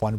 1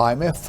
IMF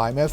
IMF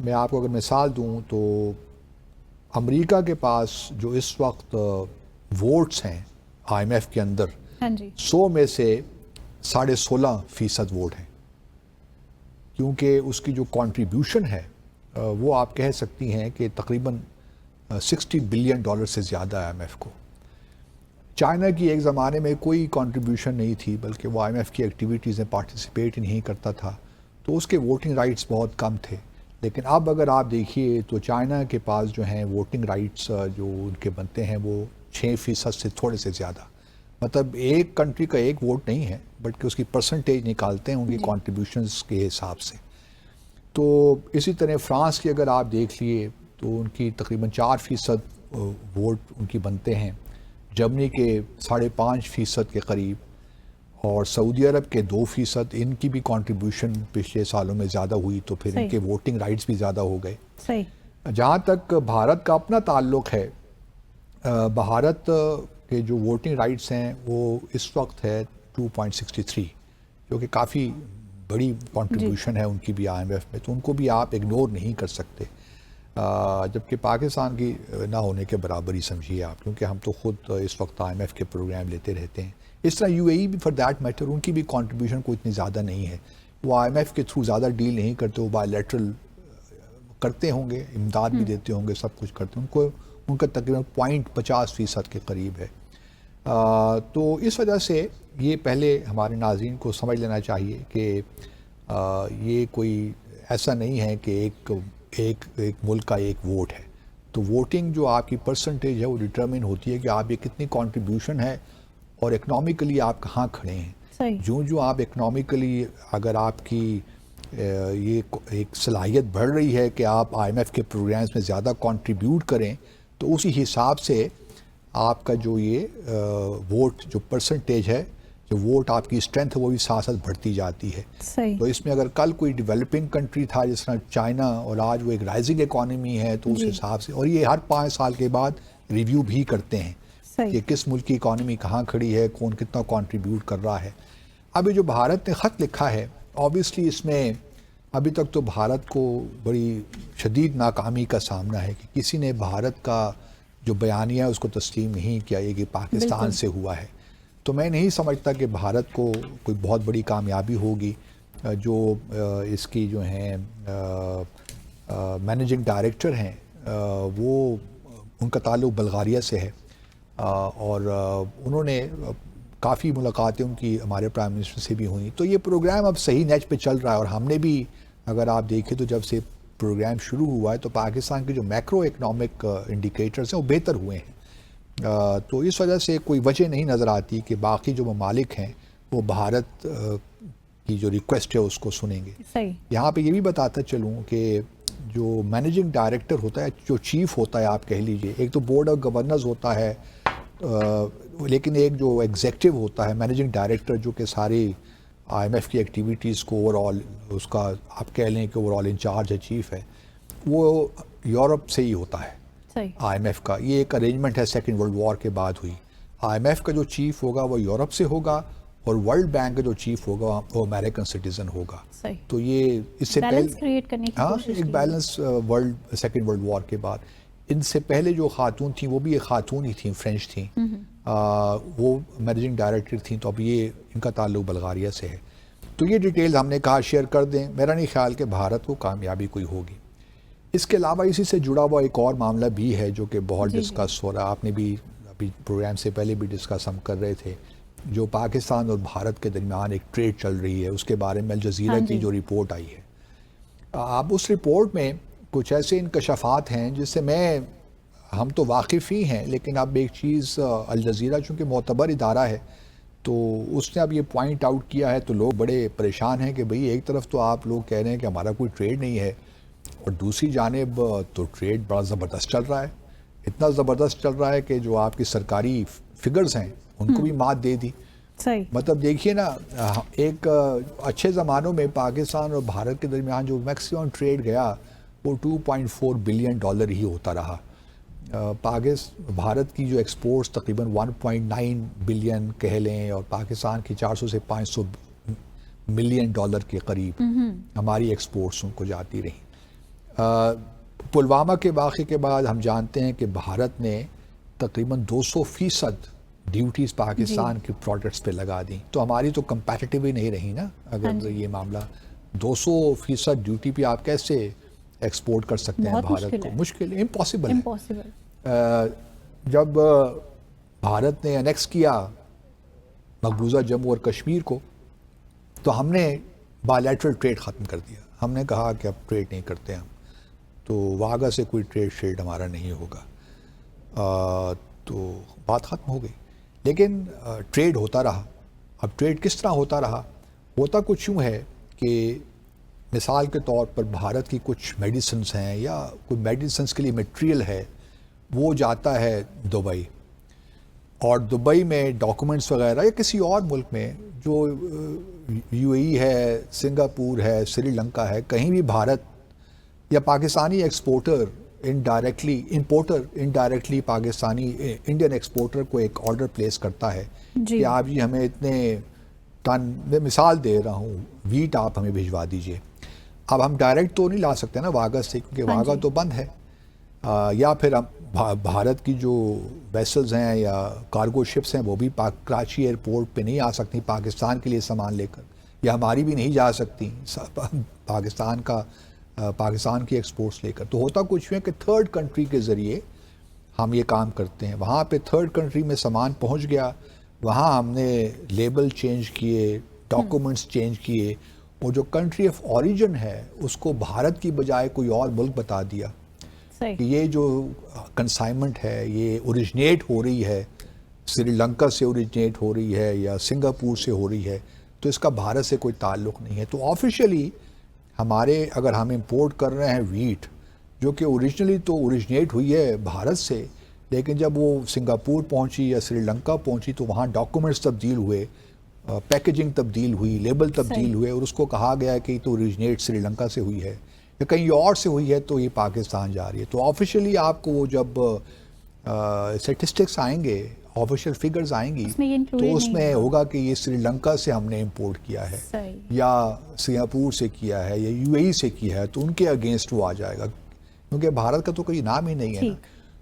میں آپ کو اگر مثال دوں تو امریکہ کے پاس جو اس وقت ووٹس ہیں آئی ایم ایف کے اندر، ہاں جی، 100 میں سے 16.5% ووٹ ہیں، کیونکہ اس کی جو کنٹریبیوشن ہے وہ آپ کہہ سکتی ہیں کہ تقریباً $60 بلین سے زیادہ آئی ایم ایف کو۔ چائنا کی ایک زمانے میں کوئی کنٹریبیوشن نہیں تھی، بلکہ وہ آئی ایم ایف کی ایکٹیویٹیز میں پارٹیسپیٹ نہیں کرتا تھا، تو اس کے ووٹنگ رائٹس بہت کم تھے۔ لیکن اب اگر آپ دیکھیے تو چائنا کے پاس جو ہیں ووٹنگ رائٹس جو ان کے بنتے ہیں وہ 6% سے تھوڑے سے زیادہ، مطلب ایک کنٹری کا ایک ووٹ نہیں ہے، بلکہ اس کی پرسنٹیج نکالتے ہیں ان کی کنٹریبیوشنز کے حساب سے۔ تو اسی طرح فرانس کی اگر آپ دیکھ لیے تو ان کی تقریباً 4% ووٹ ان کی بنتے ہیں، جرمنی کے 5.5% کے قریب، اور سعودی عرب کے 2%۔ ان کی بھی کنٹریبیوشن پچھلے سالوں میں زیادہ ہوئی تو پھر ان کے ووٹنگ رائٹس بھی زیادہ ہو گئے۔ صحیح۔ جہاں تک بھارت کا اپنا تعلق ہے، بھارت کے جو ووٹنگ رائٹس ہیں وہ اس وقت ہے 2.63، جو کہ کافی بڑی کنٹریبیوشن ہے ان کی بھی آئی ایم ایف میں، تو ان کو بھی آپ اگنور نہیں کر سکتے، جبکہ پاکستان کی نہ ہونے کے برابر ہی سمجھیے آپ، کیونکہ ہم تو خود اس وقت آئی ایم ایف کے پروگرام لیتے رہتے ہیں۔ اس طرح یو اے ای بھی فار دیٹ میٹر، ان کی بھی کنٹریبیوشن کوئی اتنی زیادہ نہیں ہے، وہ آئی ایم ایف کے تھرو زیادہ ڈیل نہیں کرتے، وہ بائی لیٹرل کرتے ہوں گے، امداد بھی دیتے ہوں گے، سب کچھ کرتے ہیں، ان کا تقریباً 0.50% کے قریب ہے۔ تو اس وجہ سے یہ پہلے ہمارے ناظرین کو سمجھ لینا چاہیے کہ یہ کوئی ایسا نہیں ہے کہ ایک ملک کا ایک ووٹ ہے، تو ووٹنگ جو آپ کی پرسنٹیج ہے وہ ڈٹرمن ہوتی ہے کہ آپ یہ کتنی کنٹریبیوشن ہے اور اکنامکلی آپ کہاں کھڑے ہیں۔ جو آپ اکنامکلی اگر آپ کی یہ ایک صلاحیت بڑھ رہی ہے کہ آپ آئی ایم ایف کے پروگرامز میں زیادہ کنٹریبیوٹ کریں، تو اسی حساب سے آپ کا جو یہ ووٹ جو پرسنٹیج ہے، جو ووٹ آپ کی اسٹرینتھ ہے وہ بھی ساتھ ساتھ بڑھتی جاتی ہے۔ تو اس میں اگر کل کوئی ڈیولپنگ کنٹری تھا جس طرح چائنا، اور آج وہ ایک رائزنگ اکانومی ہے، تو اس حساب سے، اور یہ ہر 5 سال کے بعد ریویو بھی کرتے ہیں کہ کس ملک کی اکانومی کہاں کھڑی ہے، کون کتنا کنٹریبیوٹ کر رہا ہے۔ ابھی جو بھارت نے خط لکھا ہے، آبویسلی اس میں ابھی تک تو بھارت کو بڑی شدید ناکامی کا سامنا ہے کہ کسی نے بھارت کا جو بیانیہ ہے اس کو تسلیم نہیں کیا، یہ کہ پاکستان سے ہوا ہے۔ تو میں نہیں سمجھتا کہ بھارت کو کوئی بہت بڑی کامیابی ہوگی۔ جو اس کی جو ہیں مینیجنگ ڈائریکٹر ہیں، وہ ان کا تعلق بلغاریہ سے ہے، اور انہوں نے کافی ملاقاتیں ان کی ہمارے پرائم منسٹر سے بھی ہوئیں، تو یہ پروگرام اب صحیح نیچ پہ چل رہا ہے۔ اور ہم نے بھی اگر آپ دیکھیں تو جب سے پروگرام شروع ہوا ہے تو پاکستان کے جو میکرو اکنامک انڈیکیٹرز ہیں وہ بہتر ہوئے ہیں، تو اس وجہ سے کوئی وجہ نہیں نظر آتی کہ باقی جو ممالک ہیں وہ بھارت کی جو ریکویسٹ ہے اس کو سنیں گے۔ یہاں پہ یہ بھی بتاتا چلوں کہ جو مینیجنگ ڈائریکٹر ہوتا ہے، جو چیف ہوتا ہے آپ کہہ لیجئے، ایک تو بورڈ آف گورنرز ہوتا ہے، لیکن ایک جو ایگزیکٹو ہوتا ہے مینیجنگ ڈائریکٹر، جو کہ ساری آئی ایم ایف کی ایکٹیویٹیز کو اوور آل اس کا آپ کہہ لیں کہ اوور آل انچارج ہے، چیف ہے، وہ یورپ سے ہی ہوتا ہے۔ آئی ایم ایف کا یہ ایک ارینجمنٹ ہے، سیکنڈ ورلڈ وار کے بعد ہوئی۔ آئی ایم ایف کا جو چیف ہوگا وہ یورپ سے ہوگا، اور ورلڈ بینک کا جو چیف ہوگا وہ امریکن سٹیزن ہوگا۔ تو یہ اس سے پہلے ایک balance world second world war کے بعد، ان سے پہلے جو خاتون تھیں وہ بھی ایک خاتون ہی تھیں، فرینچ تھیں، وہ مینیجنگ ڈائریکٹر تھیں، تو اب یہ ان کا تعلق بلغاریہ سے ہے۔ تو یہ ڈیٹیل ہم نے کہا شیئر کر دیں، میرا نہیں خیال کہ بھارت کو کامیابی کوئی ہوگی۔ اس کے علاوہ اسی سے جڑا ہوا ایک اور معاملہ بھی ہے جو کہ بہت ڈسکس ہو رہا ہے، آپ نے بھی ابھی پروگرام سے پہلے بھی ڈسکس ہم کر رہے تھے، جو پاکستان اور بھارت کے درمیان ایک ٹریڈ چل رہی ہے، اس کے بارے میں الجزیرہ کی جو رپورٹ آئی ہے۔ اب اس رپورٹ میں کچھ ایسے انکشافات ہیں جس سے ہم تو واقف ہی ہیں، لیکن اب ایک چیز الجزیرہ چونکہ معتبر ادارہ ہے تو اس نے اب یہ پوائنٹ آؤٹ کیا ہے، تو لوگ بڑے پریشان ہیں کہ بھئی ایک طرف تو آپ لوگ کہہ رہے ہیں کہ ہمارا کوئی ٹریڈ نہیں ہے، اور دوسری جانب تو ٹریڈ بڑا زبردست چل رہا ہے، اتنا زبردست چل رہا ہے کہ جو آپ کی سرکاری فگرز ہیں ان کو بھی مات دے دی۔ مطلب دیکھیے نا، ایک اچھے زمانوں میں پاکستان اور بھارت کے درمیان جو میکسیمم ٹریڈ گیا وہ $2.4 بلین ہی ہوتا رہا۔ بھارت کی جو ایکسپورٹس تقریباً 1.9 بلین کہہ لیں، اور پاکستان کی 400 سے 500 ملین ڈالر کے قریب ہماری ایکسپورٹس ان کو جاتی رہیں۔ پلوامہ کے واقعے کے بعد ہم جانتے ہیں کہ بھارت نے تقریباً 200% ڈیوٹیز پاکستان کے پروڈکٹس پہ لگا دیں، تو ہماری تو کمپیٹیٹیو ہی نہیں رہی نا. اگر یہ معاملہ 200% ڈیوٹی پہ آپ کیسے ایکسپورٹ کر سکتے ہیں بھارت کو؟ مشکل ہے، امپاسبل ہے. جب بھارت نے انیکس کیا مقبوضہ جموں اور کشمیر کو تو ہم نے بائیلیٹرل ٹریڈ ختم کر دیا. ہم نے کہا کہ اب ٹریڈ نہیں کرتے ہم، تو واگا سے کوئی ٹریڈ ہمارا نہیں ہوگا. تو بات ختم ہو گئی. لیکن ٹریڈ ہوتا رہا. اب ٹریڈ کس طرح ہوتا رہا؟ ہوتا کچھ یوں ہے کہ مثال کے طور پر بھارت کی کچھ میڈیسنز ہیں یا کوئی میڈیسنز کے لیے میٹیریل ہے، وہ جاتا ہے دبئی، اور دبئی میں ڈاکومنٹس وغیرہ یا کسی اور ملک میں جو یو اے ای ہے، سنگاپور ہے، سری لنکا ہے، کہیں بھی بھارت یا Pakistani exporter indirectly Pakistani Indian exporter کو ایک آرڈر پلیس کرتا ہے کہ آپ جی ہمیں اتنے ٹن، میں مثال دے رہا ہوں، ویٹ آپ ہمیں بھجوا دیجئے. اب ہم ڈائریکٹ تو نہیں لا سکتے نا واگا سے، کیونکہ واگا تو بند ہے. یا پھر بھارت کی جو ویسلز ہیں یا کارگو شپس ہیں وہ بھی کراچی ایئرپورٹ پہ نہیں آ سکتی پاکستان کے لیے سامان لے کر، یا ہماری بھی نہیں جا سکتی پاکستان کی ایکسپورٹس لے کر. تو ہوتا کچھ ہے کہ تھرڈ کنٹری کے ذریعے ہم یہ کام کرتے ہیں. وہاں پہ تھرڈ کنٹری میں سامان پہنچ گیا، وہاں ہم نے لیبل چینج کیے، ڈاکومنٹس چینج کیے، اور جو کنٹری آف اوریجن ہے اس کو بھارت کی بجائے کوئی اور ملک بتا دیا کہ یہ جو کنسائنمنٹ ہے یہ اوریجنیٹ ہو رہی ہے، سری لنکا سے اوریجنیٹ ہو رہی ہے یا سنگاپور سے ہو رہی ہے، تو اس کا بھارت سے کوئی تعلق نہیں ہے. تو آفیشلی ہمارے اگر ہم امپورٹ کر رہے ہیں ویٹ جو کہ اوریجنلی تو اوریجنیٹ ہوئی ہے بھارت سے، لیکن جب وہ سنگاپور پہنچی یا سری لنکا پہنچی تو وہاں ڈاکومنٹس تبدیل ہوئے، پیکیجنگ تبدیل ہوئی، لیبل تبدیل ہوئے، اور اس کو کہا گیا کہ یہ تو اوریجنیٹ سری لنکا سے ہوئی ہے یا کہیں اور سے ہوئی ہے تو یہ پاکستان جا رہی ہے. تو آفیشلی آپ کو وہ جب اسٹیٹسٹکس آئیں گے، آفیشیل فگرز آئیں گی تو اس میں ہوگا کہ یہ سری لنکا سے ہم نے امپورٹ کیا ہے یا سنگاپور سے کیا ہے یا یو اے ای سے کیا ہے، تو ان کے اگینسٹ وہ آ جائے گا، کیونکہ بھارت کا تو کوئی نام ہی نہیں ہے نا.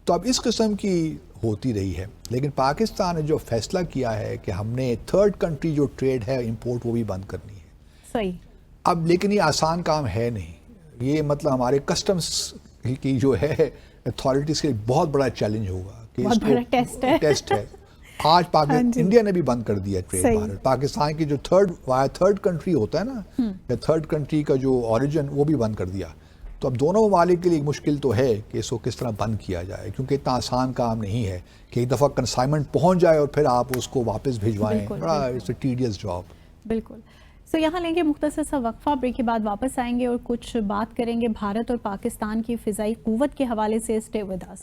تو اب اس قسم کی ہوتی رہی ہے. لیکن پاکستان نے جو فیصلہ کیا ہے کہ ہم نے تھرڈ کنٹری جو ٹریڈ ہے امپورٹ وہ بھی بند کرنی ہے. صحیح. اب لیکن یہ آسان کام ہے نہیں. یہ مطلب ہمارے کسٹمز کی جو ہے اتھارٹیز کے لیے بہت بڑا چیلنج ہوگا کہ اس کو ٹیسٹ ہے. آج انڈیا نے بھی بند کر دیا ٹریڈ بھارت پاکستان کی جو تھرڈ کنٹری ہوتا ہے نا یا تھرڈ کنٹری کا جو اوریجن وہ بھی بند کر دیا. تو اب دونوں ممالک کے لیے مشکل تو ہے کہ اس کو کس طرح بند کیا جائے، کیونکہ اتنا آسان کام نہیں ہے کہ ایک دفعہ کنسائنمنٹ پہنچ جائے اور پھر آپ اس کو واپس بھجوائیں. بڑا اٹس اے ٹیڈیس جاب. بالکل. سو یہاں لیں گے مختصر سا وقفہ، بریک کے بعد واپس آئیں گے اور کچھ بات کریں گے بھارت اور پاکستان کی فضائی قوت کے حوالے سے. Stay with us.